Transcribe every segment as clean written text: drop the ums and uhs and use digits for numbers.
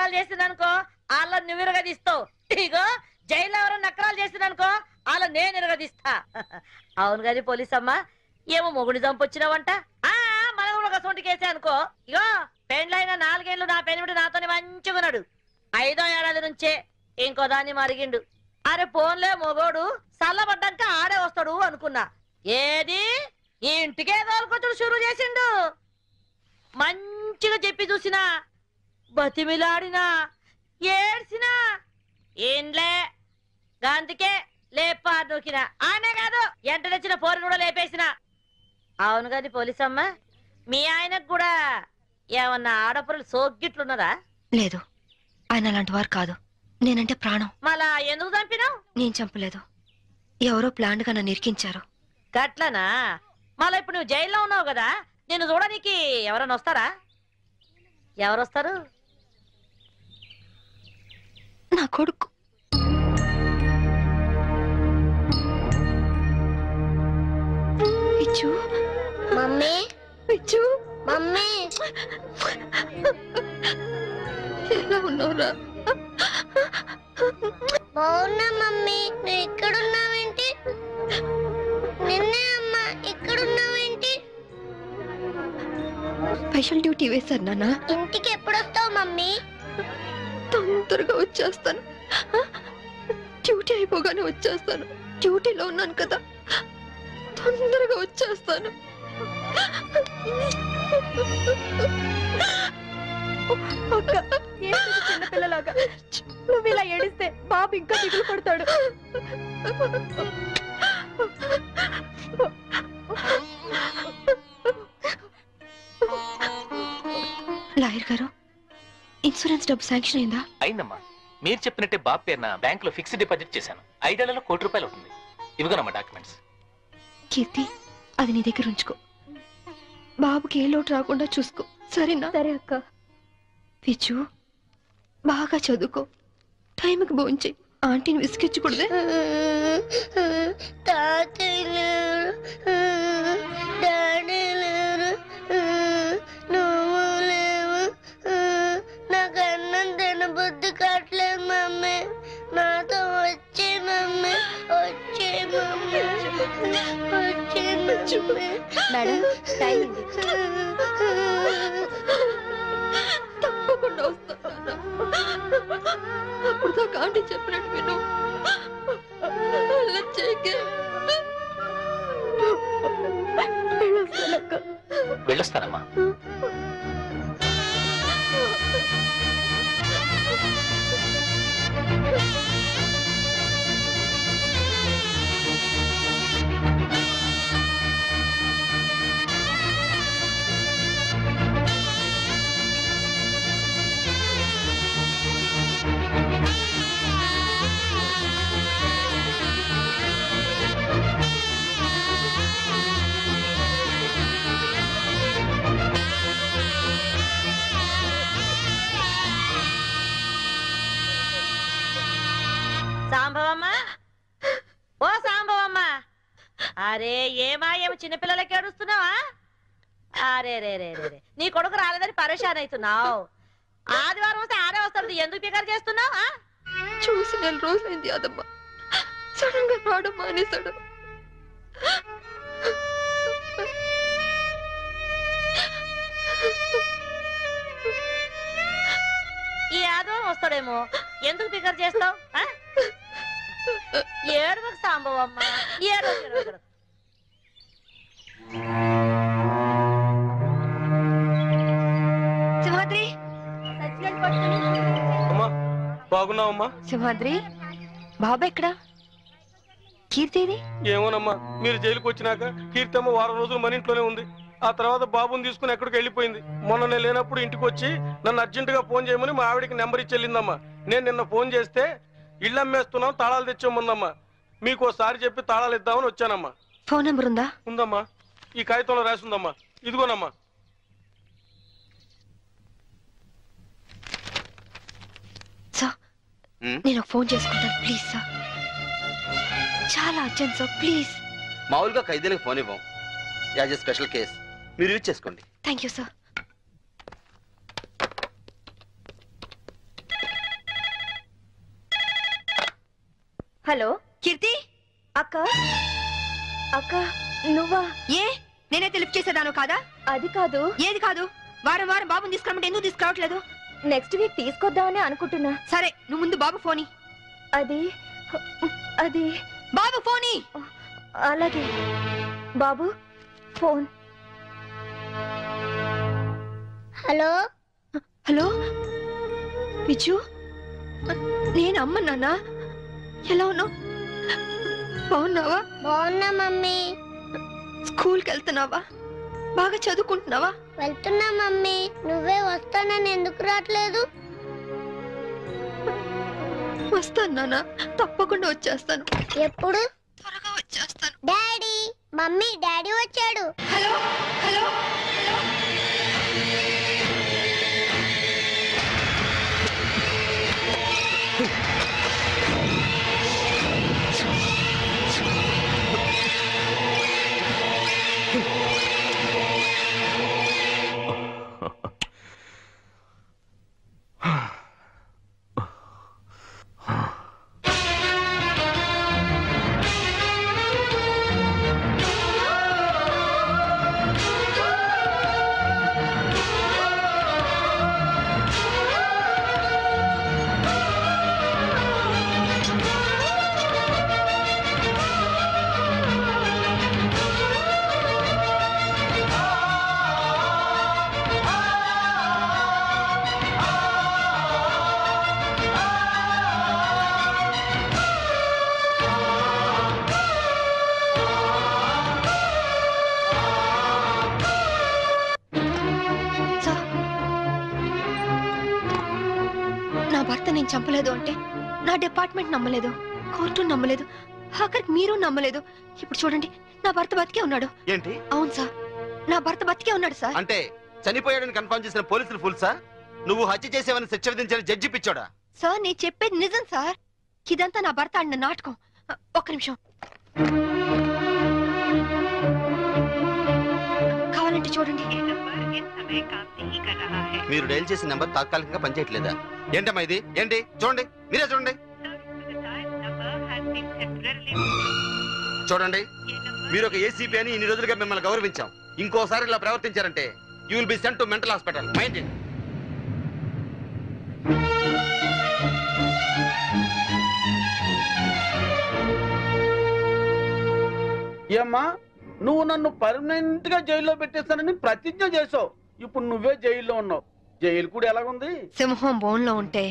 నకరాలు చేసిందనుకో వాళ్ళ నువ్వు ఇరగదీస్తావు. ఇగో జైల్లో ఎవరో నకరాలు చేసిందనుకో వాళ్ళ నేను ఇరగదీస్తా. అవును గాని పోలీస్ అమ్మా, ఏమో మొగుడి చంపొచ్చినావంట. మన కూడా ఒక సొంటి కేసే అనుకో. ఇగో పెండ్లైన 4 ఏళ్ళు నా పెనిమిటి నాతోనే మంచిగున్నాడు. 5వ ఏడాది నుంచే ఇంకో దాన్ని మరిగిండు. అరే పోన్లే మొగోడు చల్లబడ్డాక ఆడే వస్తాడు అనుకున్నా. ఏది ఈ ఇంటికే తోలుకొచ్చుడు షురు చేసిండు. మంచిగా చెప్పి చూసినా, బతిమిలాడినా, ఏడ్చినా ఏంలే గాంధికే లేపా నూకినా. ఆనే కాదు ఎంటనొచ్చిన పోరును కూడా లేపేసిన. అవును కాని పోలీసమ్మ, మీ ఆయనకు కూడా ఏమన్నా ఆడపురలు సోగ్గిట్లున్నదా? లేదు, ఆయన అలాంటి వారు కాదు. నేనంటే ప్రాణం. మళ్ళా ఎందుకు చంపినావు? నేను చంపలేదు, ఎవరో ప్లాన్ గా నన్ను ఇరికించారు. గట్లనా? మళ్ళా ఇప్పుడు నువ్వు జైల్లో ఉన్నావు కదా, నేను చూడడానికి ఎవరన్నా వస్తారా? ఎవరొస్తారు? నా కొడుకు. పిచ్చు మమ్మీ, పిచ్చు మమ్మీ ఎలా ఉన్నావురా? బాగున్నా మమ్మీ. నువ్వు ఇక్కడున్నావేంటి? నిన్నే అమ్మా, ఇక్కడున్నావేంటి? స్పెషల్ డ్యూటీ వేశారు నాన్న. ఇంటికి ఎప్పుడొస్తావు మమ్మీ? తొందరగా వచ్చేస్తాను. డ్యూటీ అయిపోగానే వచ్చేస్తాను. డ్యూటీలో ఉన్నాను కదా, తొందరగా వచ్చేస్తాను. అక్క, చిన్నపిల్లలాగా నువ్వు ఇలా ఏడిస్తే బాబు ఇంకా దిగులు పడతాడు. లాయర్ గారు, ఇన్సూరెన్స్ డబ్బు శాంక్షన్ అయిందా? అయిందమ్మా. మీరు చెప్పినట్టే బాబు పేరున బ్యాంక్ లో ఫిక్స్డ్ డిపాజిట్ చేశాను. 5 ఏళ్లలో ₹1 కోటి అవుతుంది. ఇవిగోనమ్మా డాక్యుమెంట్స్. కీర్తి, అది నీ దగ్గర ఉంచుకో. బాబుకి ఏ లోటు రాకుండా చూసుకో, సరేనా? సరే అక్క. పిచ్చు, బాగా చదువుకో, టైంకి భోంచేయి. ఆంటీని విసిగించకూడదే. తాతయ్య లేరు, డాడీ లేరు, నువ్వు లేవు. నాకు అన్నం తినబుద్ధి కావట్లేదు మమ్మీ. నాతో వచ్చే మమ్మీ, వచ్చే మమ్మీ, వచ్చే మమ్మీ. మేడం, టైం ఉంది. తప్పకుండా వస్తాను. అప్పుడు దాకా ఆంటీ చెప్పినట్టు విను. అలా చేయకే. వెళ్ళొస్తానమ్మా. సాంబవమ్మా, ఓ సాంబవమ్మా, అరే ఏమా ఏమో చిన్నపిల్లలకి ఏడుస్తున్నావా? అరే రే రే రే రే, నీ కొడుకు రాలేదని పరేషాన్ అవుతున్నావు. ఆదివారం వస్తే ఆడే వస్తాడు, ఎందుకు పికర్ చేస్తున్నావు? చూసి 4 రోజులైంది అదమ్మా. సడన్ గా రావడం మానేశాడు. ఈ ఆదివారం వస్తాడేమో, ఎందుకు పికర్ చేస్తావు? ఏడుగు సాంబవమ్మా, ఏడు. సింహాద్రి, బాగున్నావమ్మా? సింహాద్రి, బాబా ఎక్కడా? కీర్తిది ఏమోనమ్మా, మీరు జైలుకి వచ్చినాక కీర్తమ్మ వారం రోజులు మన ఇంట్లోనే ఉంది. ఆ తర్వాత బాబుని తీసుకుని ఎక్కడికి వెళ్ళిపోయింది. మొన్న నేను లేనప్పుడు ఇంటికి వచ్చి నన్ను అర్జెంట్ గా ఫోన్ చేయమని మా ఆవిడికి నెంబర్ ఇచ్చి వెళ్ళిందమ్మా. నేను నిన్న ఫోన్ చేస్తే ఇళ్ళు అమ్మేస్తున్నాం, తాళాలు తెచ్చేముందమ్మా. మీకు ఒకసారి చెప్పి తాళాలు ఇద్దామని వచ్చానమ్మా. ఫోన్ నెంబర్ ఉందా? ఉందమ్మా, ఈ కాగితంలో రాసి ఉందమ్మా. ఇదిగోనమ్మా. సార్, నేను ఫోన్ చేసుకుంటాను ప్లీజ్ సార్. చాలా అర్జెంట్ సార్, ప్లీజ్. మామూలుగా ఖైదీలకు ఫోన్ ఇవ్వం, యాజ్ ఎ స్పెషల్ కేస్ మీరు యూజ్ చేసుకోండి. Thank you sir. హలో కీర్తి అక్క అక్క నువ్వా ఏ నేనైతే లిఫ్ట్ చేసేదాను కాదా అది కాదు ఏది కాదు వారం వారం బాబుని తీసుకురమ్మంటే ఎందుకు తీసుకురావట్లేదు నెక్స్ట్ వీక్ తీసుకొద్దామని అనుకుంటున్నా సరే నువ్వు ముందు బాబు ఫోని అది అది బాబు ఫోని అలాగే బాబు ఫోన్ హలో హలో విజు నేను అమ్మ నాన్న ఎలా ఉన్నావు బాగున్నావా బాగున్నా మమ్మీ స్కూల్కి వెళ్తున్నావా బాగా చదువుకుంటున్నావా వెళ్తున్నా మమ్మీ నువ్వే వస్తానని ఎందుకు రావట్లేదు వస్తాను నాన్న తప్పకుండా వచ్చేస్తాను ఎప్పుడు త్వరగా వచ్చేస్తాను డాడీ మమ్మీ డాడీ వచ్చాడు హలో హలో నేను చంపలేదు అంటే నా డిపార్ట్మెంట్ నమ్మలేదు, కోర్టు నమ్మలేదు, ఆఖరికి మీరు నమ్మలేదు. ఇప్పుడు చూడండి, నా భర్త బతికే ఉన్నాడు. ఏంటి? అవును సార్, నా భర్త బతికే ఉన్నాడు సార్. అంటే చనిపోయాడని కన్ఫర్మ్ చేసిన పోలీసులు ఫుల్ సార్? నువ్వు హత్య చేసేవని శిక్ష విధించిన జడ్జి పిచ్చోడా? సార్ నేను చెప్పేది నిజం సార్. ఇదంతా నా భర్త ఆడిన నాటకం. ఒక్క నిమిషం, కావాలంటే చూడండి. మీరు డైల్ చేసిన నెంబర్ తాత్కాలికంగా పనిచేయట్లేదా? ఏంటమ్మా ఇది? ఏంటి? చూడండి, మీరే చూడండి. చూడండి, మీరు ఒక ఏసీపీ అని ఇన్ని రోజులుగా మిమ్మల్ని గౌరవించాం. ఇంకోసారి ఇలా ప్రవర్తించారంటే you will be sent to mental hospital. Mind it. ఏమ్మా, నువ్వు నన్ను పర్మనెంట్ గా జైల్లో పెట్టేస్తానని ప్రతిజ్ఞ చేసావు. ఇప్పుడు నువ్వే జైల్లో ఉన్నావు. జైలు కూడా ఎలాగుంది? సింహం బోన్లో ఉంటే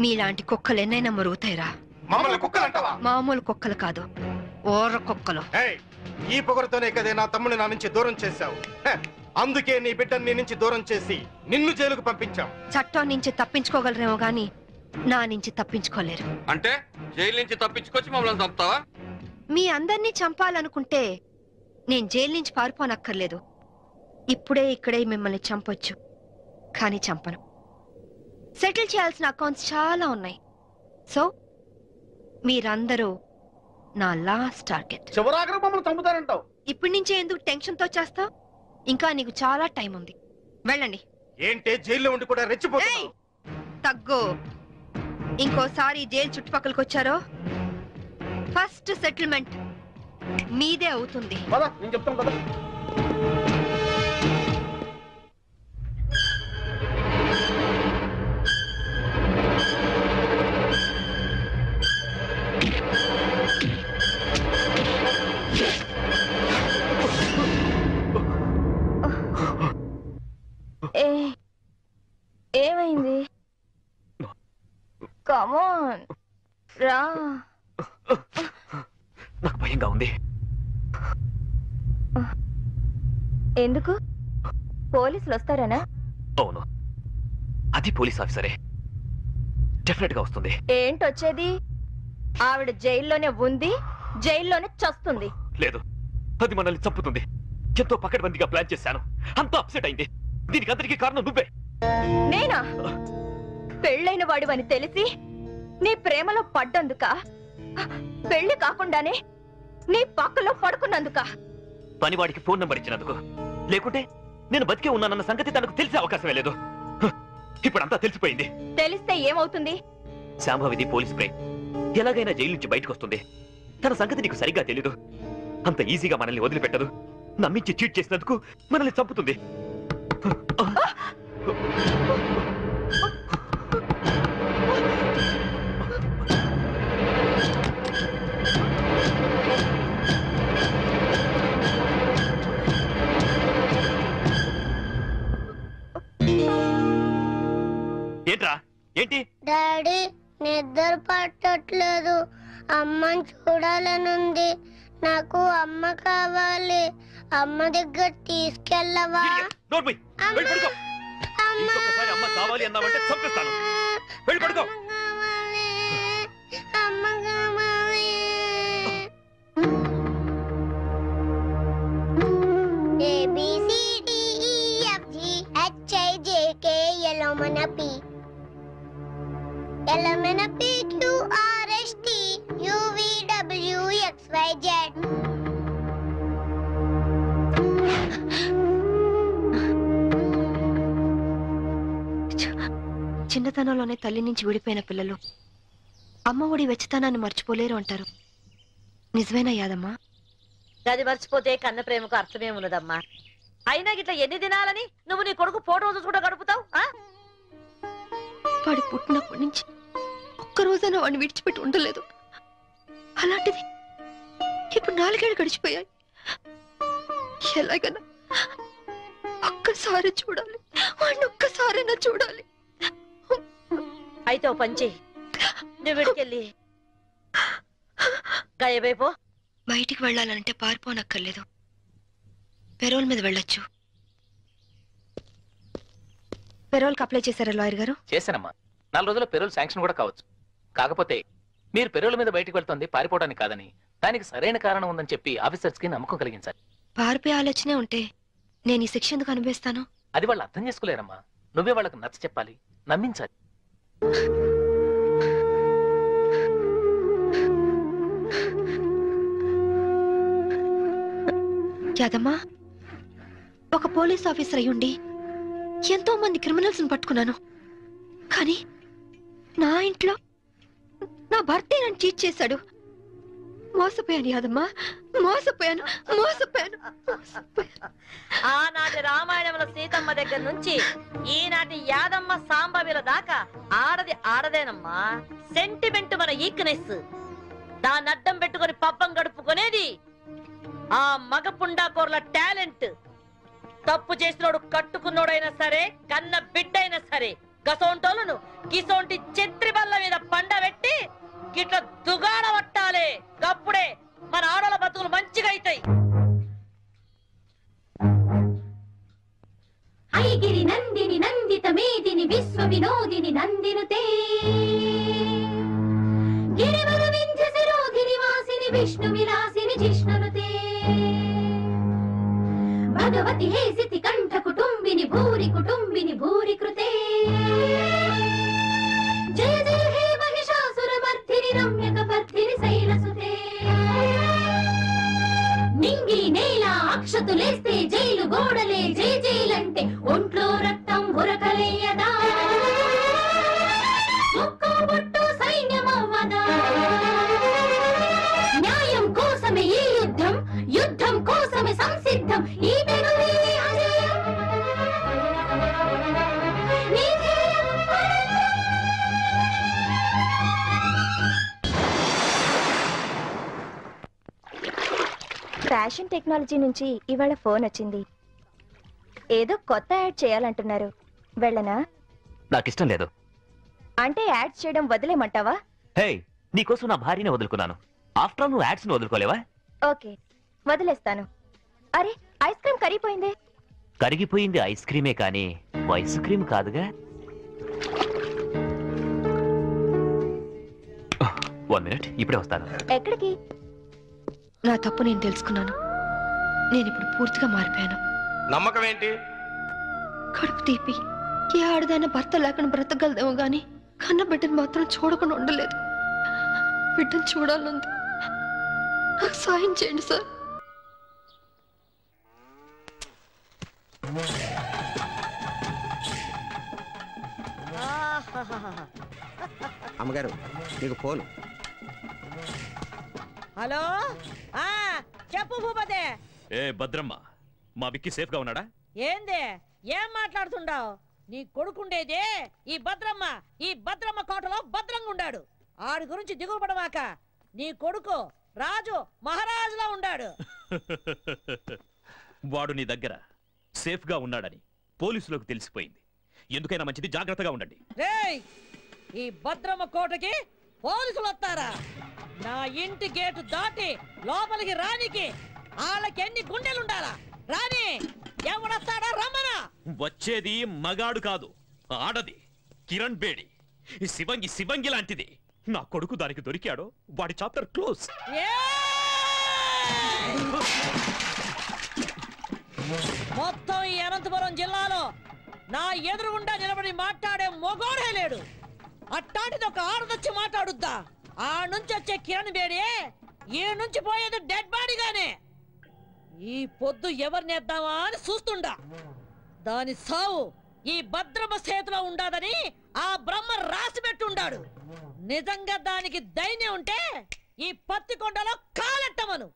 మీలాంటి కుక్కలు ఎన్నైనా మురుగుతాయిరా. మామూలు కుక్కలు కాదు, ఓర్ర కుక్కలు. ఈ పొగరుతోనే కదే నా తమ్ముని నా నుంచి దూరం చేశావు. అందుకే నీ బిడ్డని నీ నుంచి దూరం చేసి నిన్ను జైలుకు పంపించాం. చట్టం నుంచి తప్పించుకోగలరేమో గాని నా నుంచి తప్పించుకోలేరు. అంటే జైలు నుంచి తప్పించుకొచ్చి మమ్మల్ని చంపుతావా? మీ అందరినీ చంపాలనుకుంటే నేను జైలు నుంచి పారిపోనక్కర్లేదు. ఇప్పుడే ఇక్కడే మిమ్మల్ని చంపొచ్చు, కానీ చంపను. సెటిల్ చేయాల్సిన అకౌంట్స్ చాలా ఉన్నాయి. సో మీరందరూ నా లాస్ట్ టార్గెట్. చివరాఖరి మమ్మల్ని చంపుతారంటావు. ఇప్పటి నుంచే ఎందుకు టెన్షన్ తో చేస్తావు? ఇంకా నీకు చాలా టైం ఉంది, వెళ్ళండి. ఏంటే జైల్లో ఉండి కూడా రెచ్చిపోతావు? తగ్గు. ఇంకోసారి జైలు చుట్టుపక్కలకి వచ్చారో ఫస్ట్ సెటిల్మెంట్ మీదే అవుతుంది. నేను చెప్తాను కదా. ఏమైంది? కమాన్ రా. నాకు భయంగా ఉంది. ఎందుకు? పోలీసులు వస్తారనా? అవును, అది పోలీస్ ఆఫీసరే. డెఫినెట్ గా వస్తుంది. ఏంటొచ్చేది? ఆవిడ జైల్లోనే ఉంది, జైల్లోనే చస్తుంది. లేదు, అది మనల్ని చంపుతుంది. ఎంతో పకడ్బందీగా ప్లాన్ చేశాను, అంతా అప్సెట్ అయింది. దీనికి అందరికీ కారణం నువ్వే. నేనా? పెళ్ళైన వాడివని తెలిసి నీ ప్రేమలో పడ్డందుక? పెళ్లి కాకుండానే నీ పక్కలో పడుకున్నందుక? పనివాడికి ఫోన్ నంబర్ ఇచ్చినందుకు. లేకుంటే నేను బతికే ఉన్నానన్న సంగతి తనకు తెలిసే అవకాశమే లేదు. ఇప్పుడంతా తెలిసిపోయింది. తెలిస్తే ఏమవుతుంది? శాంభవిది పోలీస్ బ్రెయిన్. ఎలాగైనా జైలు నుంచి బయటకు వస్తుంది. తన సంగతి నీకు సరిగ్గా తెలీదు. అంత ఈజీగా మనల్ని వదిలిపెట్టదు. నమ్మించి చీట్ చేసినందుకు మనల్ని చంపుతుంది. ఏంట్రా ఏంటి? డాడీ నిద్ర పట్టట్లేదు. అమ్మని చూడాలనుంది. నాకు అమ్మ కావాలి. అమ్మ దగ్గర తీసుకెళ్ళవా? నోర్మై, వెళ్ళి పడుకో. ఇంకొకసారి అమ్మ కావాలి అన్నావంటే చంపేస్తాను. వెళ్ళి పడుకో. అమ్మ కావాలి. ABCDEFGHIJKLMNP LMNPQRST UVWXYZ. చిన్నతనంలోనే తల్లి నుంచి విడిపోయిన పిల్లలు అమ్మ ఒడి వెచ్చతనాన్ని మర్చిపోలేరు అంటారు. నిజమేనా యాదమ్మా? గది మర్చిపోతే కన్న ప్రేమకు అర్థమే ఉన్నదమ్మా. అయినా గిట్లా ఎన్ని దినాలని నువ్వు నీ కొడుకు ఫోటో చూసుకుంటూ గడుపుతావు? వాడు పుట్టినప్పటి నుంచి ఒక్కరోజైనా వాడిని విడిచిపెట్టి ఉండలేదు. అలాంటిది ఇప్పుడు 4 ఏళ్ళు గడిచిపోయాయి. ఎలాగైనా ఒక్కసారి చూడాలి, వాడిని ఒక్కసారైనా చూడాలి. అయితే ఓ పంచి, నువ్వు విడికెళ్ళి గాయబైపో. బయటికి వెళ్ళాలంటే పారిపోనక్కర్లేదు, పెరోల్ మీద వెళ్ళొచ్చు. పెరోల్కి అప్లై చేశారా లాయర్ గారు? చేశానమ్మా. 4 రోజుల్లో పెరోల్ శాంక్షన్ కూడా కావచ్చు. కాకపోతే మీరు పెరోల్ మీద బయటకు వెళ్తుంది పారిపోవడానికి కాదని, దానికి సరైన కారణం ఉందని చెప్పి ఆఫీసర్స్ కి నమ్మకం కలిగించాలి. పారిపోయే ఆలోచనే ఉంటే నేను ఈ శిక్ష ఎందుకు అనుభవిస్తాను? అది వాళ్ళు అర్థం చేసుకోలేరమ్మా. నువ్వే వాళ్ళకు నచ్చ చెప్పాలి, నమ్మించాలి. యాదమ్మా, ఒక పోలీస్ ఆఫీసర్ అయ్యుండి ఎంతో మంది క్రిమినల్స్ ని పట్టుకున్నాను. కానీ నా ఇంట్లో నా భర్తే నన్ను చీట్ చేశాడు. మోసపోయాను యాదమ్మా, మోసపోయాను. ఆనాటి రామాయణంలో సీతమ్మ దగ్గర నుంచి ఈనాటి యాదమ్మ సాంబవిల దాకా ఆడది ఆడదేనమ్మా. సెంటిమెంట్ మన ఈక్నెస్. దాన్ని అడ్డం పెట్టుకుని పబ్బం గడుపుకునేది ఆ మగ పుండాకోర్ల టాలెంట్. తప్పు చేసినోడు కట్టుకున్నోడైనా సరే, కన్న బిడ్డైనా సరే, గసోంటోళ్ళను గిసోంటి చెత్రి బల్ల మీద పండబెట్టి గిట్ల దుగాడ పట్టాలే. గప్పుడే మన ఆడల బతుకులు మంచిగా అవుతాయి. ఐగిరి నందిని నందిత మేదిని విశ్వ వినోదిని నందినుతే గిరివర వింధ్య శిరోధిని వాసిని విష్ణు విలాసిని జిష్ణునుతే భగవతి హేసితి కంఠ కుటుంబిని భూరి భూరి కృతే జయ జయ హే మహిషాసుర మర్ధిని రమ్యక పర్ధిని శైలసుతే నింగి నేల అక్షతులేస్తే జైలు గోడలే జై జైలంటే ఒంట్లో రక్తం ఉరకలేయదా, ఒక్కో బొట్టు సైన్యమవ్వదా. న్యాయం కోసమే ఈ యుద్ధం, యుద్ధం కోసమే సంసిద్ధం. ఈ పెనుమి అజయం నీ ధ్యేయం ఫ్యాషన్ టెక్నాలజీ నుంచి ఇవాళ ఫోన్ వచ్చింది. ఏదో కొత్త యాడ్ చేయాలంటున్నారు. వెళ్ళనా? నాకిష్టం లేదు. అంటే యాడ్స్ చేయడం వదిలేమంటావా? హే, నీకోసం నా భార్యనే వదులుకున్నాను. ఆఫ్టర్ నువ్వు యాడ్స్ ని వదులుకోలేవా? ఓకే, వదిలేస్తాను. అరే, ఐస్ క్రీమ్ కరిగిపోయింది. కరిగిపోయింది ఐస్ క్రీమే కానీ ఐస్ క్రీమ్ కాదుగా. 1 మినిట్, ఇప్పుడే వస్తాను. ఎక్కడికి? నా తప్పు నేను తెలుసుకున్నాను. నేను ఇప్పుడు పూర్తిగా మారిపోయాను. నమ్మకం ఏంటి? కడుపు తీపి ఏ ఆడదైనా భర్త లేకుండా బ్రతకగలదేమో గాని కన్న బిడ్డను మాత్రం చూడకుండా ఉండలేదు. బిడ్డను చూడాలంది. నాకు సాయం చేయండి సార్. అమ్మగారు, మీకు ఫోన్. హలో ఆ చెప్పు భూపతి. ఏ భద్రమ్మ, మా విక్కి సేఫ్ గా ఉన్నాడా? ఏంది ఏం మాట్లాడుతుండావు? నీ కొడుకుండేదే ఈ భద్రమ్మ కోటలో భద్రంగా ఉండాడు. ఆడి గురించి దిగులు పడమాక. నీ కొడుకు రాజు మహారాజులా ఉండాడు. వాడు నీ దగ్గర సేఫ్ గా ఉన్నాడని పోలీసులకు తెలిసిపోయింది. ఎందుకైనా మంచిది జాగ్రత్తగా ఉండండి. రేయ్, ఈ భద్రమ్మ కోటకి పోలీసులు వస్తారా? నా ఇంటి గేటు దాటి లోపలికి రానికి వాళ్ళకి ఎన్ని గుండెలుండాలా? రాని ఎవడొస్తాడా? రమ్మనా. వచ్చేది మగాడు కాదు, ఆడది. కిరణ్ బేడి ఈ శివంగి లాంటిది. నా కొడుకు దానికి దొరికాడో వాడి చాప్టర్ క్లోజ్. మొత్తం ఈ అనంతపురం జిల్లాలో నా ఎదురుగుండా నిలబడి మాట్లాడే మొగోడే లేడు. అట్టాంటిది ఒక ఆడదొచ్చి మాట్లాడుద్దా? ఆ నుంచి వచ్చే కిరణ్ బేడి ఈ నుంచి పోయేది డెడ్ బాడీగానే. ఈ పొద్దు ఎవరినేద్దామా అని చూస్తుండా. దాని సావు ఈ భద్రమ్మ చేతిలో ఉండాదని ఆ బ్రహ్మ రాసి పెట్టుండాడు. నిజంగా దానికి ధైర్యం ఉంటే ఈ పత్తి కొండలో కాలెట్టమను.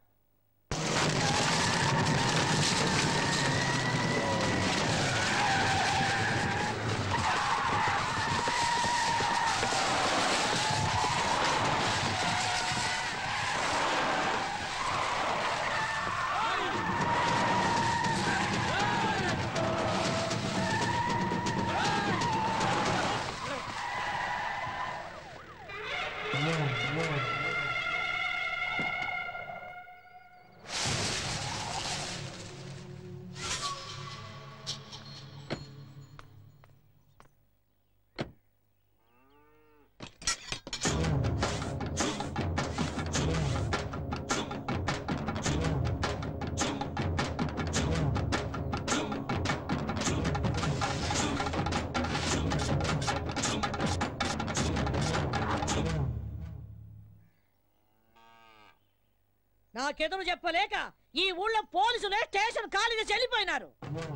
నాకెదురు చెప్పలేక ఈ ఊళ్ళో పోలీసులే స్టేషన్ ఖాళీగా చెల్లిపోయినారు.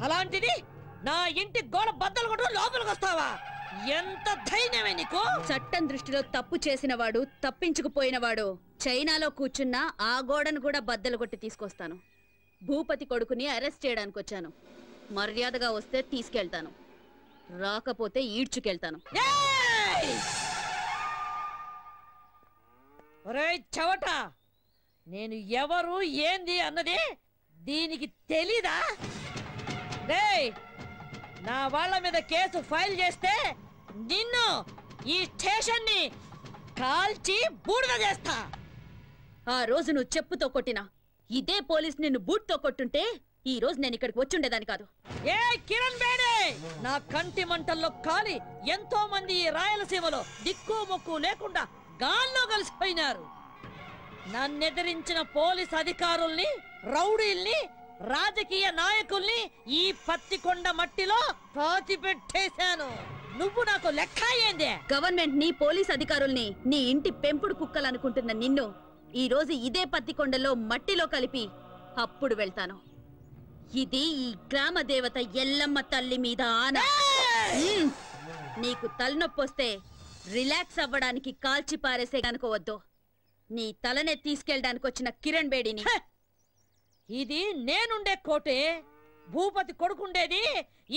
అలాంటిది నా ఇంటి గోడ బద్దలు కొట్టు లోపలికి వస్తావా? ఎంత ధైర్యమే నీకు? చట్టం దృష్టిలో తప్పు చేసినవాడు, తప్పించుకుపోయినవాడు చైనాలో కూర్చున్నా ఆ గోడను కూడా బద్దలు కొట్టి తీసుకొస్తాను. భూపతి కొడుకుని అరెస్ట్ చేయడానికి వచ్చాను. మర్యాదగా వస్తే తీసుకెళ్తాను, రాకపోతే ఈడ్చుకెళ్తాను. ఒరేయ్ చవట, నేను ఎవరు ఏంది అన్నది దీనికి తెలీదా? రేయ్, నా వాళ్ళ మీద కేసు ఫైల్ చేస్తే నిన్ను ఈ స్టేషన్ ని కాల్చి బూడిద చేస్తా. ఆ రోజు నువ్వు చెప్పుతో కొట్టినా ఇదే పోలీస్ నిన్ను బూట్తో కొట్టుంటే ఈ రోజు నేను ఇక్కడికి వచ్చుండేదాన్ని కాదు. ఏ కిరణ్ బేడే, నా కంటి మంటల్లో కాలి ఎంతో మంది ఈ రాయలసీమలో దిక్కు మొక్కు లేకుండా గాల్లో కలిసిపోయినారు. నన్నెదిరించిన పోలీస్ అధికారుల్ని, రౌడీల్ని, రాజకీయ నాయకుల్ని ఈ పత్తికొండ మట్టిలో పాతి పెట్టేశాను. నువ్వు నాకు లెక్క ఏందే? గవర్నమెంట్ ని, పోలీస్ అధికారుల్ని నీ ఇంటి పెంపుడు కుక్కలనుకుంటున్న నిన్ను ఈ రోజు ఇదే పత్తికొండలో మట్టిలో కలిపి అప్పుడు వెళ్తాను. ఇది ఈ గ్రామ దేవత ఎల్లమ్మ తల్లి మీద ఆన. నీకు తలనొప్పొస్తే రిలాక్స్ అవ్వడానికి కాల్చి పారేసే అనుకోవద్దు. నీ తలనే తీసుకెళ్ళడానికి వచ్చిన కిరణ్ బేడిని. ఇది నేనుండే కోటే. భూపతి కొడుకుండేది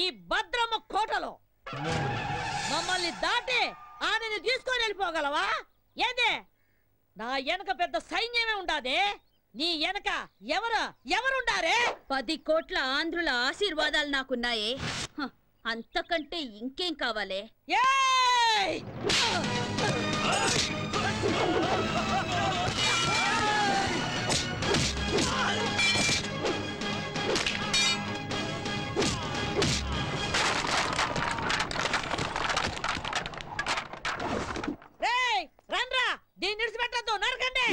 ఈ భద్రమ్మ కోటలో. మమ్మల్ని దాటి ఆమెను తీసుకొని వెళ్ళిపోగలవా? ఏందే? నా వెనక పెద్ద సైన్యమే ఉండాదే. నీ వెనక ఎవరుండారే? 10 కోట్ల ఆంధ్రుల ఆశీర్వాదాలు నాకున్నాయే. అంతకంటే ఇంకేం కావాలే? రండ్రా, దీన్ని విడిచిపెట్టద్దు, నరకండి.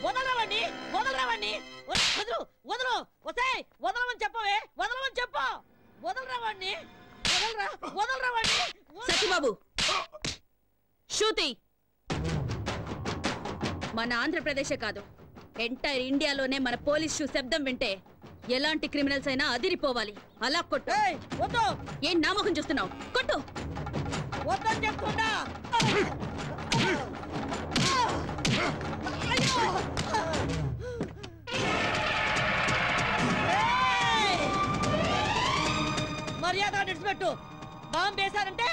వదలరావండి వదలరావండి వదలు వదలు వస్తాయి వదలమని చెప్పవే వదలమని చెప్పు వదలరావండి వదలరా వదలరావండి సత్యబాబు శృతి మన ఆంధ్రప్రదేశే కాదు ఎంటైర్ ఇండియాలోనే మన పోలీస్ షూ శబ్దం వింటే ఎలాంటి క్రిమినల్స్ అయినా అదిరిపోవాలి అలా కొట్టు వద్దు ఏం నామకం చూస్తున్నావు కొట్టు వద్దని చెప్తున్నా మర్యాద విడిచిపెట్టు బాంబు వేశారంటే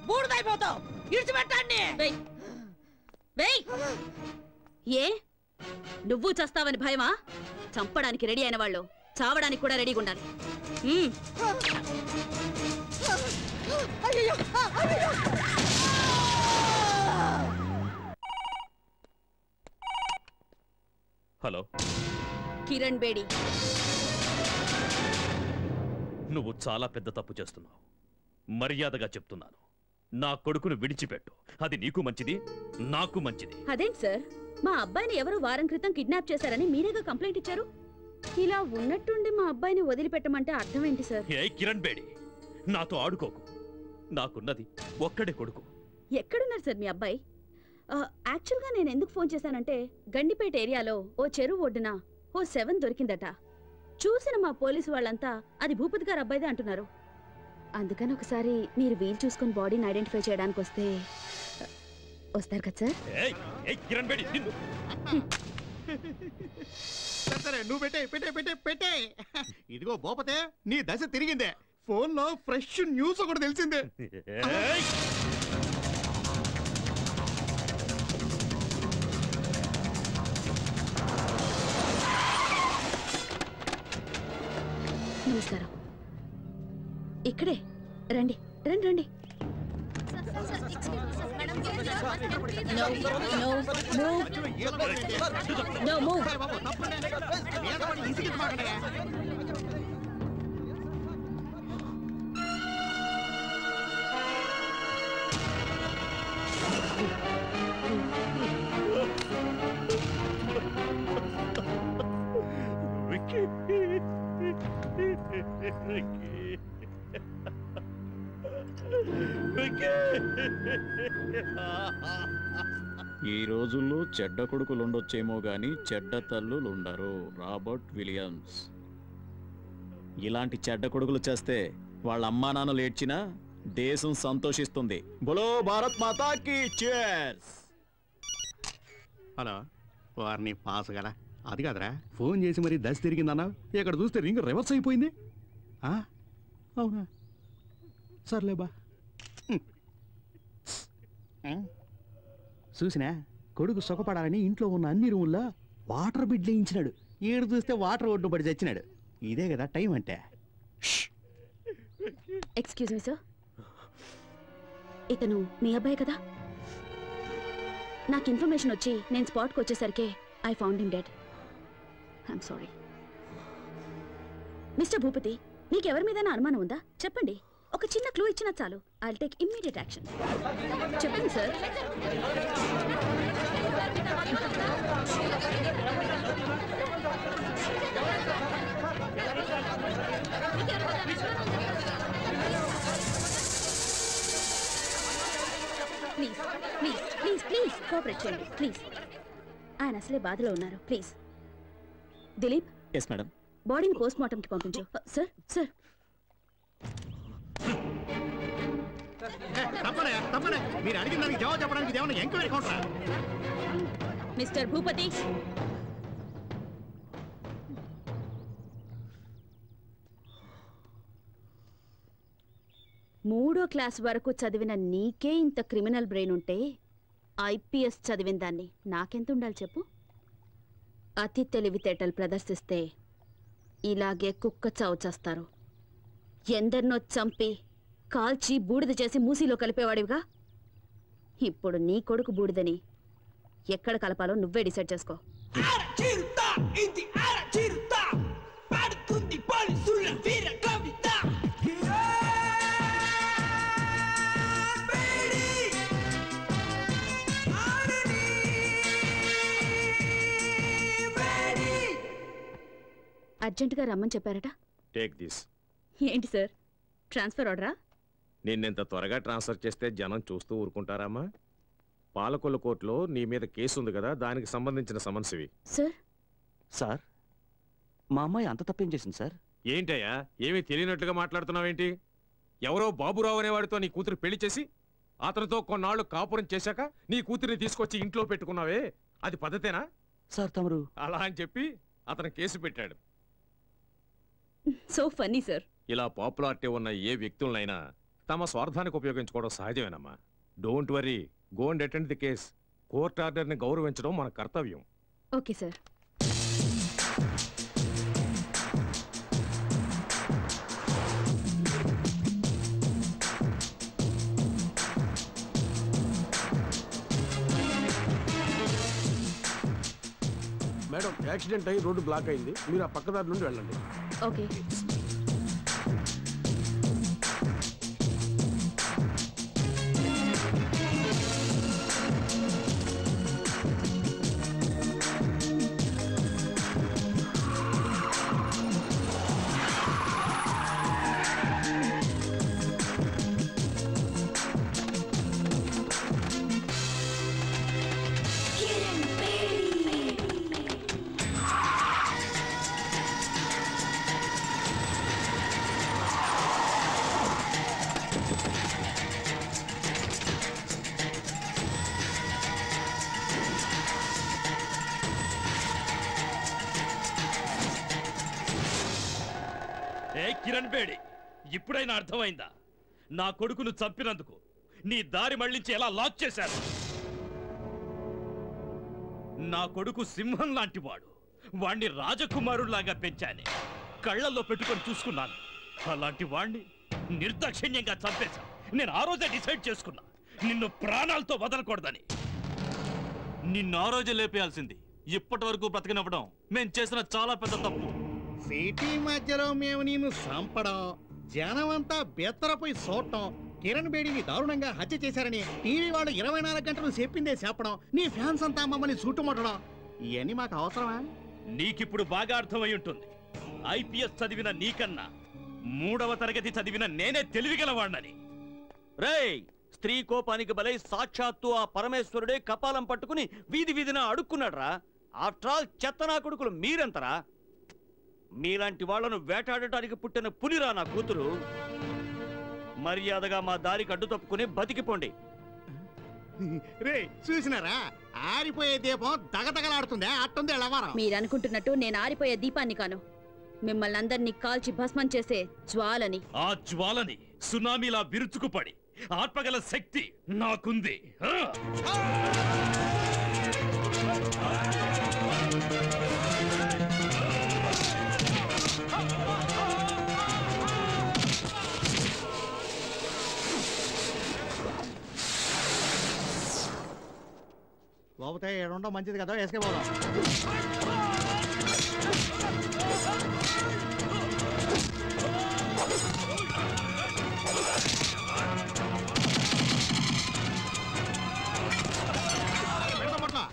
బూడిదైపోతావు విడిచిపెట్టండి ఏ నువ్వు చస్తావని భయమా చంపడానికి రెడీ అయిన వాళ్ళు చావడానికి కూడా రెడీగా ఉండాలి హలో కిరణ్ బేడి నువ్వు చాలా పెద్ద తప్పు చేస్తున్నావు మర్యాదగా చెప్తున్నాను నా కొడుకును విడిచిపెట్టు అది నీకు మంచిది నాకు మంచిది అదేంటి సార్ మా అబ్బాయిని ఎవరు వారం క్రితం కిడ్నాప్ చేశారని మీరేగా కంప్లైంట్ ఇచ్చారు ఇలా ఉన్నట్టుండి మా అబ్బాయిని వదిలిపెట్టమంటే అర్థం ఏంటి సార్ ఏ కిరణ్ బేడి నాతో ఆడుకోకు నాకున్నది ఒక్కడే కొడుకు ఎక్కడున్నారు సార్ మీ అబ్బాయి యాక్చువల్గా నేను ఎందుకు ఫోన్ చేశానంటే గండిపేట ఏరియాలో ఓ చెరువు ఒడ్డున ఓ 7 దొరికిందట చూసిన మా పోలీసు వాళ్ళంతా అది భూపతి గారు అబ్బాయిదే అంటున్నారు అందుకని ఒకసారి మీరు వీలు చూసుకుని బాడీని ఐడెంటిఫై చేయడానికి వస్తారు కదా సార్ కిరణ్ బేడి సరే నువ్వు పెట్టే ఇదిగో భూపతే నీ దశ తిరిగిందే ఫోన్ లో ఫ్రెష్ న్యూస్ ఒకటి తెలిసిందే నమస్కారం ఇక్కడే రండి రండి రండి No move. ఈ రోజుల్లో చెడ్డ కొడుకులు ఉండొచ్చేమో గాని చెడ్డ తల్లులు ఉండరు. Robert Williams. ఇలాంటి చెడ్డ కొడుకులు చేస్తే వాళ్ళ అమ్మా నాన్నలు ఏడ్చినా దేశం సంతోషిస్తుంది. బోలో భారత్ మాతాకి చేర్స్. హలో వారిని పాస్ కదా అది కాదురా ఫోన్ చేసి మరి దశ తిరిగిందన్నా ఇక్కడ చూస్తే రింగ్ రివర్స్ అయిపోయింది. అవునా సర్లేబా చూసినా కొడుకు సుఖపడాలని ఇంట్లో ఉన్న అన్ని రూముల్లో వాటర్ బిడ్ వేయించినాడు. ఈడు చూస్తే వాటర్ ఒడ్డు పడి చచ్చినాడు. ఇదే కదా టైం అంటే. ఎక్స్క్యూజ్ మీ సార్, ఇతను మీ అబ్బాయి కదా? నాకు ఇన్ఫర్మేషన్ వచ్చి నేను స్పాట్కి వచ్చేసరికి I found him dead. I'm sorry. Mister Bhupathi, మీకెవరి మీద అనుమానం ఉందా? చెప్పండి. ఒక చిన్న క్లూ ఇచ్చినా చాలు. I'll take immediate action. చెప్పండి sir. Please please please please cooperate చేయండి ప్లీజ్. ఆయన అసలే బాధలో ఉన్నారు. ప్లీజ్ దిలీప్. Yes madam. బాడీని పోస్ట్ మార్టంకి పంపించు. సార్ సార్ మీరు అడిగిన దానికి జవాబు చెప్పడానికి ఏమన్నా ఎంక్వైరీ కౌంటరా? మిస్టర్ భూపతి, మూడో క్లాస్ వరకు చదివిన నీకే ఇంత క్రిమినల్ బ్రెయిన్ ఉంటే ఐపీఎస్ చదివిన దాన్ని నాకెంత ఉండాలి చెప్పు? అతి తెలివితేటలు ప్రదర్శిస్తే ఇలాగే కుక్క చావు చేస్తారు. ఎందరినో చంపి కాల్చి బూడిద చేసి మూసీలో కలిపేవాడివిగా. ఇప్పుడు నీ కొడుకు బూడిదని ఎక్కడ కలపాలో నువ్వే డిసైడ్ చేసుకో. అర్జెంటుగా రమ్మని చెప్పారట. Take this. ఏంటి సార్, ట్రాన్స్ఫర్ ఆర్డరా? నిన్నెంత త్వరగా ట్రాన్స్ఫర్ చేస్తే జనం చూస్తూ ఊరుకుంటారమ్మా? పాలకొల్లు కోర్టులో నీ మీద కేసు ఉంది కదా, దానికి సంబంధించిన సమన్స్ ఇవి. సార్ సార్, మా అమ్మాయి అంత తప్పేం చేసింది సార్? ఏంటయ్యా, ఏమీ తెలియనట్లుగా మాట్లాడుతున్నావేంటి? ఎవరో బాబురావు అనేవాడితో నీ కూతురు పెళ్లి చేసి అతనితో కొన్నాళ్ళు కాపురం చేశాక నీ కూతురిని తీసుకొచ్చి ఇంట్లో పెట్టుకున్నావే, అది పద్ధతేనా? సార్ తమరు అలా అని చెప్పి అతను కేసు పెట్టాడు. So funny sir. ఇలా పాపులారిటీ ఉన్న ఏ వ్యక్తులనైనా తమ స్వార్థానికి ఉపయోగించుకోవడం సహజమేనమ్మా. Don't worry, go and attend the case. Court ఆర్డర్ని గౌరవించడం మన కర్తవ్యం. Okay sir. మేడం, యాక్సిడెంట్ అయ్యి రోడ్డు బ్లాక్ అయింది, మీరు ఆ పక్కదారి నుండి వెళ్ళండి. ఓకే. కిరణ్ బేడి, ఇప్పుడైనా అర్థమైందా? నా కొడుకును చంపినందుకు నీ దారి మళ్లించి ఎలా లాక్ చేశారు? నా కొడుకు సింహం లాంటి వాడు, వాణ్ణి రాజకుమారుల్లాగా పెంచానే, కళ్ళల్లో పెట్టుకొని చూసుకున్నాను. అలాంటి వాణ్ణి నిర్దాక్షిణ్యంగా చంపేశా. నేను ఆ రోజే డిసైడ్ చేసుకున్నా, నిన్ను ప్రాణాలతో వదలకూడదని. నిన్ను ఆ రోజే లేపేయాల్సింది. ఇప్పటి వరకు బ్రతికినవ్వడం మేం చేసిన చాలా పెద్ద తప్పు. సిటీ మధ్యలో మేము నిన్ను చంపడం, జనమంతా బెత్తరపోయి చూడటం, కిరణ్ బేడిని దారుణంగా హత్య చేశారని టీవీ వాళ్ళు 24 గంటలు చెప్పిందే చెప్పడం, నీ ఫ్యాన్స్ అంతా మమ్మల్ని చుట్టుముట్టడం, ఇవన్నీ మాకు అవసరమా? నీకిప్పుడు బాగా అర్థమై ఉంటుంది. ఐపీఎస్ చదివిన నీకన్నా 3వ తరగతి చదివిన నేనే తెలివిగలవాణ్ణని. రేయ్, స్త్రీ కోపానికి బలై సాక్షాత్తు ఆ పరమేశ్వరుడే కపాలం పట్టుకుని వీధి వీధిన అడుక్కున్నాడ్రా. ఆఫ్టర్ ఆల్ చెత్తనా కొడుకులు మీరెంతరా? మీలాంటి వాళ్లను వేటాడటానికి పుట్టిన పులిరా నా కూతురు. మర్యాదగా మా దారికి అడ్డు తప్పుకుని బతికిపోండి. రే, చూసినారా, ఆరిపోయే దీపం దగదగలాడుతుందే, అట్టుంది ఎలవారం. మీరనుకుంటున్నట్టు నేను ఆరిపోయే దీపాన్ని కాను, మిమ్మల్ని అందరినీ కాల్చి భస్మం చేసే జ్వాలని. ఆ జ్వాలని సునామీలా విరుచుకుపడి ఆత్మగల శక్తి నాకుంది. లోపతే ఏడుండో మంచిది కదా, వేసుకే పోదాం.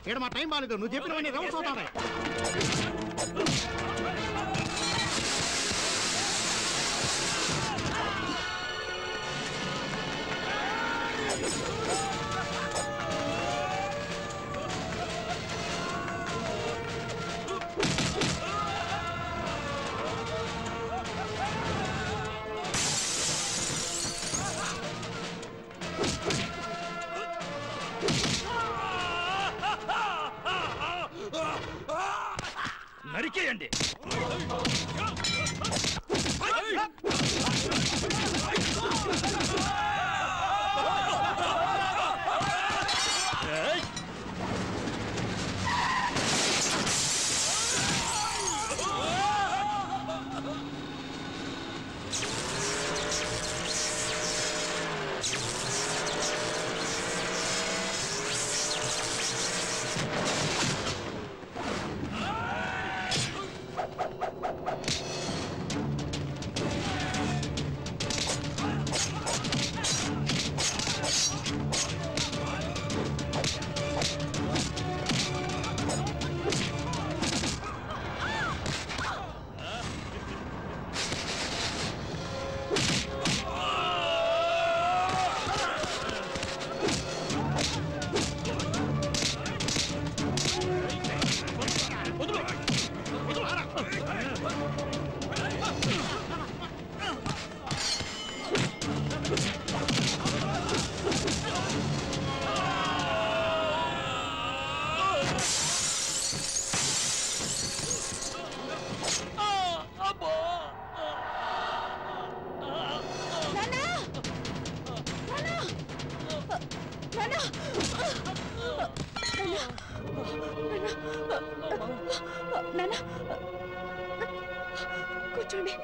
ఇక్కడ మా టైం బాగాలేదు, నువ్వు చెప్పినవన్నీ రౌండ్స్ అవుతాయి. నరికేయండి. కూర్చోండి.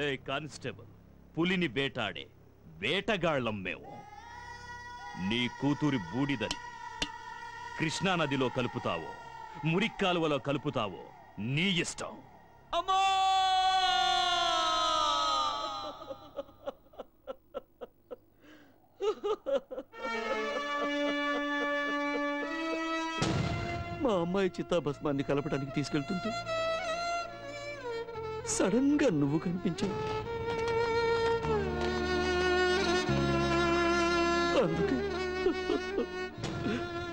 ఏ కానిస్టేబుల్, పులిని వేటాడే వేటగాళ్ళం మేము. నీ కూతురి బూడిదని కృష్ణానదిలో కలుపుతావో మురిక్కాలువలో కలుపుతావో నీ ఇష్టం. అమ్మా! మా అమ్మాయి చిత్తాభస్మాన్ని కలపడానికి తీసుకెళ్తుంటూ సడన్ గా నువ్వు కనిపించావు. అందుకే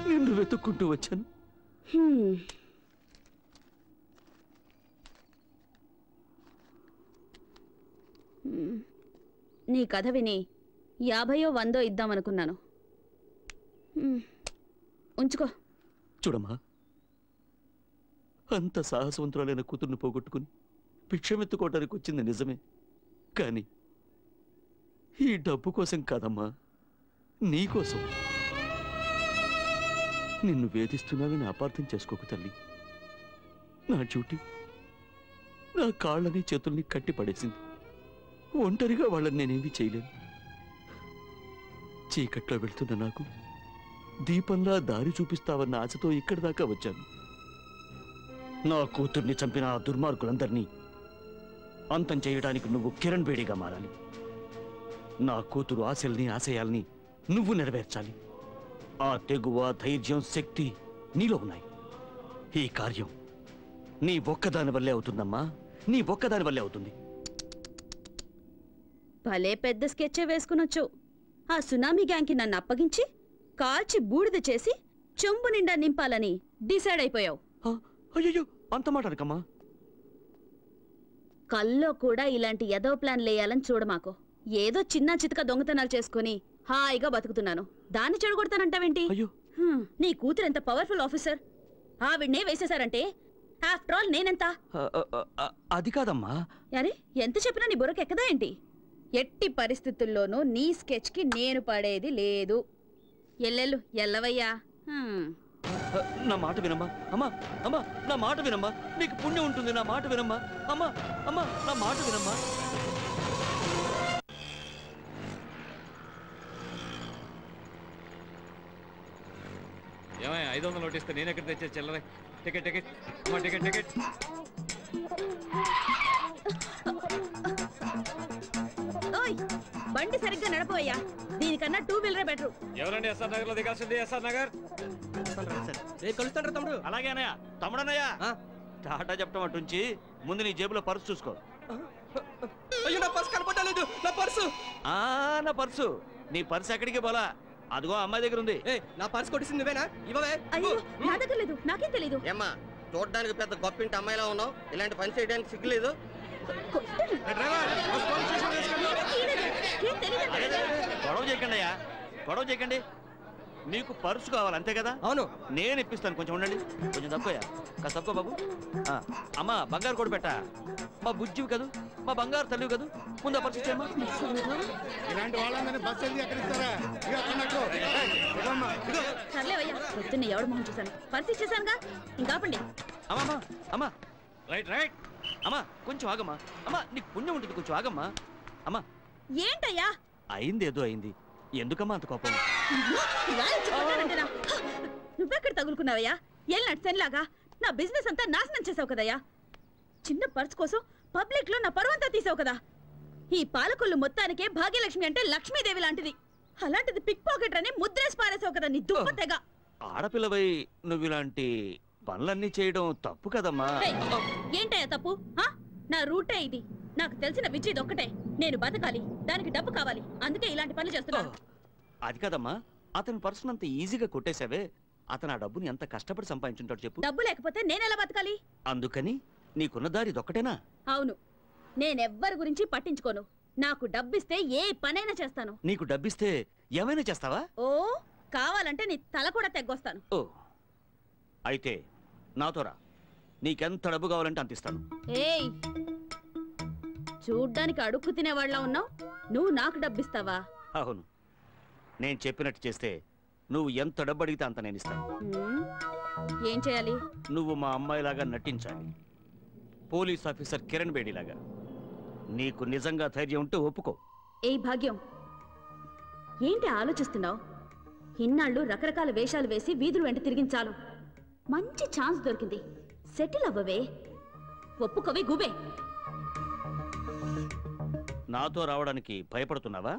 నిన్ను వెతుక్కుంటూ వచ్చాను. నీ కథ విని 50 or 100 ఇద్దామనుకున్నాను. ఉంచుకో. చూడమ్మా, అంత సాహసవంతురాలైన కూతుర్ని పోగొట్టుకుని భిక్షమెత్తుకోవడానికి వచ్చింది నిజమే, కానీ ఈ డబ్బు కోసం కాదమ్మా, నీకోసం. నిన్ను వేధిస్తున్నానని అపార్థం చేసుకోకు తల్లి. నా డ్యూటీ నా కాళ్ళని చేతుల్ని కట్టి పడేసింది. ఒంటరిగా వాళ్ళని నేనేమీ చేయలేను. చీకట్లో వెళ్తున్న నాకు దీపంలా దారి చూపిస్తావన్న ఆశతో ఇక్కడి దాకా వచ్చాను. నా కూతుర్ని చంపిన ఆ దుర్మార్గులందరినీ అంతం చేయడానికి నువ్వు కిరణ్ బేడిగా మారాలి. నా కూతురు ఆశల్ని ఆశయాల్ని నువ్వు నెరవేర్చాలి. ఆ తెగువ, ధైర్యం, శక్తి నీలో ఉన్నాయి. ఈ కార్యం నీ ఒక్కదాని వల్లే అవుతుందమ్మా, నీ ఒక్కదాని వల్లే అవుతుంది. భలే పెద్ద స్కెచ్చే వేసుకునొచ్చు. ఆ సునామీ గ్యాంగ్కి నన్ను అప్పగించి కాల్చి బూడిద చేసి చెంబు నిండా నింపాలని డిసైడ్ అయిపోయావు. అయ్యో, అంత మాట అనకమ్మా. కల్లో కూడా ఇలాంటి ఎదో ప్లాన్ లేయాలని చూడమాకు. ఏదో చిన్న చితక దొంగతనాలు చేసుకుని హాయిగా బతుకుతున్నాను, దాన్ని చెడగొడతానంటావేంటి? నీ కూతురు ఎంత పవర్ఫుల్ ఆఫీసర్, ఆవిడ్నే వేసేశారంటే ఆఫ్టర్ ఆల్ నేనెంత? అది కాదమ్మా. అరే, ఎంత చెప్పినా నీ బుర్రకు ఎక్కదా ఏంటి? ఎట్టి పరిస్థితుల్లోనూ నీ స్కెచ్కి నేను పడేది లేదు. ఎల్లెళ్ళు ఎల్లవయ్యా. నా మాట వినమ్మా. అమ్మా అమ్మా, నా మాట వినమ్మా. నీకు పుణ్యం ఉంటుంది. నా మాట వినమ్మా. అమ్మా అమ్మా, నా మాట వినమ్మా. ఏమయ్య 500 నోట్ ఇస్తే నేను ఎక్కడ తెచ్చే చిల్లరే? Ticket ticket ticket ticket. ఓయ్, బండి సరిగ్గా నడపవయ్యా. దీనికన్నా 2 వీలరే బెటర్. ఎవరండి ఎస్ఆర్ నగర్ లో దిగాల్సింది? ఎస్ఆర్ నగర్. కలుస్తాడు తమ్ముడు. అలాగే అన్నయ్య. తమ్ముడన్నయ్య, టాటా చెప్పడం అటుంచి ముందు నీ జేబులో పర్సు చూసుకో. అయ్యో, నా పర్సు కనపడలేదు. నా పర్సు. నా పర్సు. నీ పర్సు ఎక్కడికి పోలా? అదిగో అమ్మాయి దగ్గర ఉంది. నా పర్సు కొట్టింది నువ్వేనా? ఇవ్వవే. అయ్యో, నా దగ్గర లేదు. నాకేం తెలీదు. ఏమ్మా, చూడడానికి పెద్ద గొప్పింటి అమ్మాయిలా ఉన్నావు, ఇలాంటి పని చేయడానికి సిగ్గులేదు? గొడవ చేయకండి అయ్యా, గొడవ చేయకండి. నీకు పర్సు కావాలి అంతే కదా? అవును. నేను ఇప్పిస్తాను, కొంచెం ఉండండి. కొంచెం తక్కువయా, కాస్త తక్కువ బాబు. అమ్మా బంగారు కూడా పెట్టా. మా బుజ్జివి కదూ, మా బంగారు తల్లివి కదూ, ముందు ఆ పర్సు ఇచ్చేయమ్మా. ఇలాంటి వాళ్ళందరినీ బస్సు వెళ్ళి ఎక్కడిస్తారా? సర్లేవయ్యా, పొద్దున్నే ఎవడు మొహం చూశాను, పర్సు ఇచ్చేసానుగా, ఇంకా ఆపండి. అమ్మా అమ్మా రైట్ రైట్. అమ్మా కొంచెం ఆగమ్మా. అమ్మా నీకు పుణ్యం ఉంటుంది, కొంచెం ఆగమ్మా. అమ్మా ఏంటయ్యా? అయింది ఏదో అయింది, ఎందుకమ్మా అంత కోపం? నువ్వెక్కడ తగులుకున్నావయ్యా? ఎల్లాడు సెన్లాగా నా బిజినెస్ అంతా నాశనం చేసావు కదయ్యా. చిన్న పర్స్ కోసం పబ్లిక్ లో నా పరువంతా తీసావు కదా. ఈ పాలకొల్లు మొత్తానికే భాగ్యలక్ష్మి అంటే లక్ష్మీదేవి లాంటిది. అలాంటిది పిక్ పాకెట్ అని ముద్రేసి పారేసావు కదా నీ దుప్పటెగా. ఆడపిల్లవై నువ్వు ఇలాంటి పనులన్నీ చేయడం తప్పు కదమ్మా. ఏంటయ్యా తప్పు? నా రూటే ఇది. నాకు తెలిసిన విద్య ఇది ఒక్కటే. నేను బతకాలి, దానికి డబ్బు కావాలి, అందుకే ఇలాంటి పనులు చేస్తున్నాను. అది కదమ్మా, అతని పర్సన్ అంత ఈజీగా కొట్టేశావే. అతను ఆ డబ్బుని ఎంత కష్టపడి సంపాదించుంటాడు చెప్పు. డబ్బు లేకపోతే నేనెలా బతకాలి? అందుకని నీకున్న దారి ఇదొక్కటేనా? అవును, నేనెవ్వరి గురించి పట్టించుకోను. నాకు డబ్బిస్తే ఏ పనైనా చేస్తాను. నీకు డబ్బిస్తే ఏమైనా చేస్తావా? ఓ, కావాలంటే నీ తల కూడా తెగ్గొస్తాను. ఓ అయితే నాతో రా, నీకెంత డబ్బు కావాలంటే అంత ఇస్తాను. ఏయ్, చూడ్డానికి అడుక్కు తినేవాళ్ళ ఉన్నావు, నువ్వు నాకు డబ్బిస్తావా? అవును, నేను చెప్పినట్టు చేస్తే నువ్వు ఎంత డబ్బు అడిగితే అంత నేను ఇస్తాను. ఏం చేయాలి? నువ్వు మా అమ్మాయిలాగా నటించాలి, పోలీస్ ఆఫీసర్ కిరణ్ బేడిలాగా. నీకు నిజంగా ధైర్యం ఉంటే ఒప్పుకో. ఏ భాగ్యం, ఏంటి ఆలోచిస్తున్నావు? ఇన్నాళ్ళు రకరకాల వేషాలు వేసి వీధులు వెంట తిరిగించాలు. మంచి ఛాన్స్ దొరికింది, సెటిల్ అవ్వవే. ఒప్పుకోవే గుబే. నాతో రావడానికి భయపడుతున్నావా?